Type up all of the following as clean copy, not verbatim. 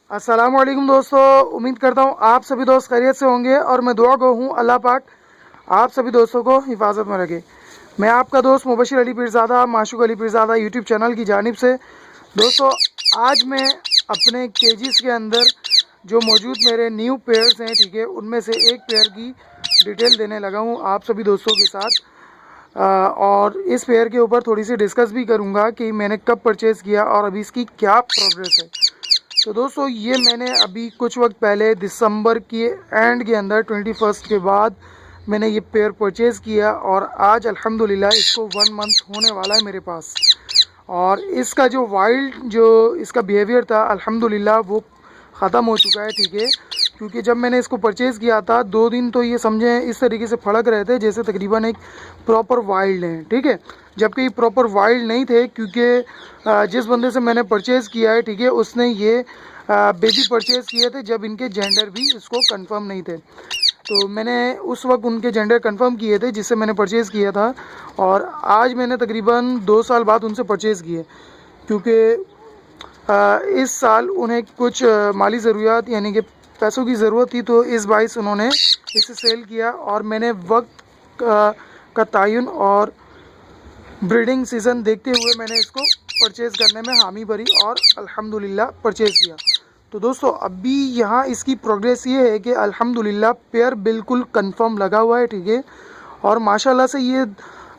अस्सलामुअलैकुम दोस्तों, उम्मीद करता हूँ आप सभी दोस्त खैरियत से होंगे और मैं दुआ गो हूँ अल्लाह पाक आप सभी दोस्तों को हिफाजत में रखे। मैं आपका दोस्त मुबशिर अली पीरज़ादा माशूक अली पीरज़ादा यूट्यूब चैनल की जानिब से दोस्तों आज मैं अपने केजीस के अंदर जो मौजूद मेरे न्यू पेयर्स हैं, ठीक है, उनमें से एक पेयर की डिटेल देने लगा हूँ आप सभी दोस्तों के साथ। और इस पेयर के ऊपर थोड़ी सी डिस्कस भी करूँगा कि मैंने कब परचेज़ किया और अभी इसकी क्या प्रोग्रेस है। तो दोस्तों ये मैंने अभी कुछ वक्त पहले दिसंबर के एंड के अंदर 21 के बाद मैंने ये पेयर परचेज़ किया और आज अल्हम्दुलिल्लाह इसको 1 मंथ होने वाला है मेरे पास। और इसका जो वाइल्ड जो इसका बिहेवियर था अल्हम्दुलिल्लाह वो ख़त्म हो चुका है, ठीक है। क्योंकि जब मैंने इसको परचेज़ किया था 2 दिन तो ये समझें इस तरीके से फड़क रहे थे जैसे तकरीबन एक प्रॉपर वाइल्ड हैं, ठीक है। जबकि ये प्रॉपर वाइल्ड नहीं थे क्योंकि जिस बंदे से मैंने परचेज़ किया है, ठीक है, उसने ये बेबी परचेज़ किए थे जब इनके जेंडर भी इसको कंफर्म नहीं थे। तो मैंने उस वक्त उनके जेंडर कंफर्म किए थे जिससे मैंने परचेज़ किया था और आज मैंने तकरीबन 2 साल बाद उनसे परचेज़ किए क्योंकि इस साल उन्हें कुछ माली ज़रूरियात यानी कि पैसों की ज़रूरत थी, तो इस बाइस उन्होंने इसे सेल किया और मैंने वक्त का तयन और ब्रीडिंग सीज़न देखते हुए मैंने इसको परचेज़ करने में हामी भरी और अल्हम्दुलिल्लाह परचेज़ किया। तो दोस्तों अभी यहाँ इसकी प्रोग्रेस ये है कि अल्हम्दुलिल्लाह पेयर बिल्कुल कंफर्म लगा हुआ है, ठीक है। और माशाल्लाह से ये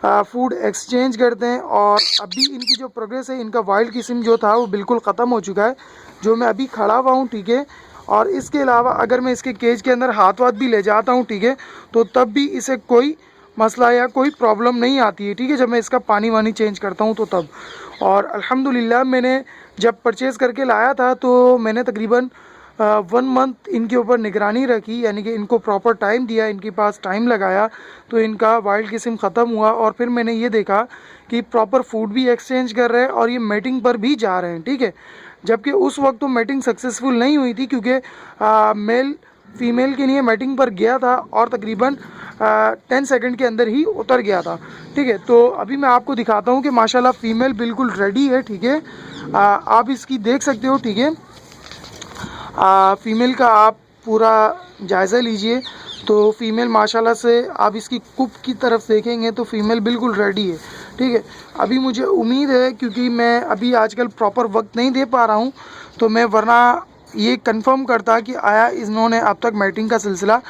फूड एक्सचेंज करते हैं और अभी इनकी जो प्रोग्रेस है, इनका वाइल्ड किस्म जो था वो बिल्कुल ख़त्म हो चुका है जो मैं अभी खड़ा हुआ हूँ, ठीक है। और इसके अलावा अगर मैं इसके केज के अंदर हाथ वाथ भी ले जाता हूँ, ठीक है, तो तब भी इसे कोई मसला या कोई प्रॉब्लम नहीं आती है, ठीक है, जब मैं इसका पानी वानी चेंज करता हूँ तो तब। और अल्हम्दुलिल्लाह मैंने जब परचेज़ करके लाया था तो मैंने तकरीबन 1 मंथ इनके ऊपर निगरानी रखी, यानी कि इनको प्रॉपर टाइम दिया, इनके पास टाइम लगाया, तो इनका वाइल्ड किस्म ख़त्म हुआ। और फिर मैंने ये देखा कि प्रॉपर फूड भी एक्सचेंज कर रहे हैं और ये मेटिंग पर भी जा रहे हैं, ठीक है। जबकि उस वक्त तो मेटिंग सक्सेसफुल नहीं हुई थी क्योंकि मेल फीमेल के लिए मेटिंग पर गया था और तकरीबन 10 सेकंड के अंदर ही उतर गया था, ठीक है। तो अभी मैं आपको दिखाता हूँ कि माशाल्लाह फ़ीमेल बिल्कुल रेडी है, ठीक है। आप इसकी देख सकते हो, ठीक है। फ़ीमेल का आप पूरा जायज़ा लीजिए तो फ़ीमेल माशाल्लाह से आप इसकी कुप की तरफ देखेंगे तो फ़ीमेल बिल्कुल रेडी है, ठीक है। अभी मुझे उम्मीद है क्योंकि मैं अभी आजकल प्रॉपर वक्त नहीं दे पा रहा हूँ, तो मैं वरना ये कंफर्म करता कि आया इन्होंने अब तक मैटिंग का सिलसिला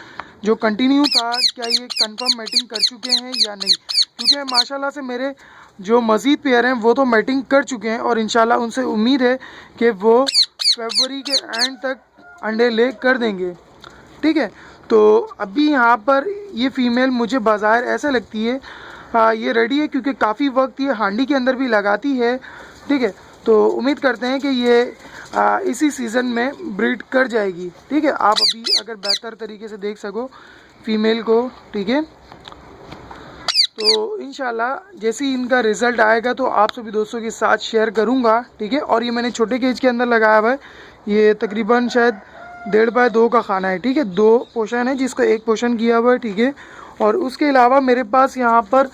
जो कंटिन्यू था क्या ये कंफर्म मैटिंग कर चुके हैं या नहीं। क्योंकि माशाल्लाह से मेरे जो मज़ीद पेयर हैं वो तो मैटिंग कर चुके हैं और इंशाल्लाह उनसे उम्मीद है कि वो फरवरी के एंड तक अंडे ले कर देंगे, ठीक है। तो अभी यहाँ पर ये फ़ीमेल मुझे बाज़ाहिर ऐसे लगती है ये रेडी है क्योंकि काफ़ी वक्त ये हांडी के अंदर भी लगाती है, ठीक है। तो उम्मीद करते हैं कि ये इसी सीज़न में ब्रीड कर जाएगी, ठीक है। आप अभी अगर बेहतर तरीके से देख सको फ़ीमेल को, ठीक है। तो इंशाल्लाह जैसे ही इनका रिज़ल्ट आएगा तो आप सभी दोस्तों के साथ शेयर करूंगा, ठीक है। और ये मैंने छोटे केज के अंदर लगाया हुआ है, ये तकरीबन शायद 1.5 बाय 2 का खाना है, ठीक है। 2 पोर्शन है जिसको 1 पोर्शन किया हुआ है, ठीक है। और उसके अलावा मेरे पास यहाँ पर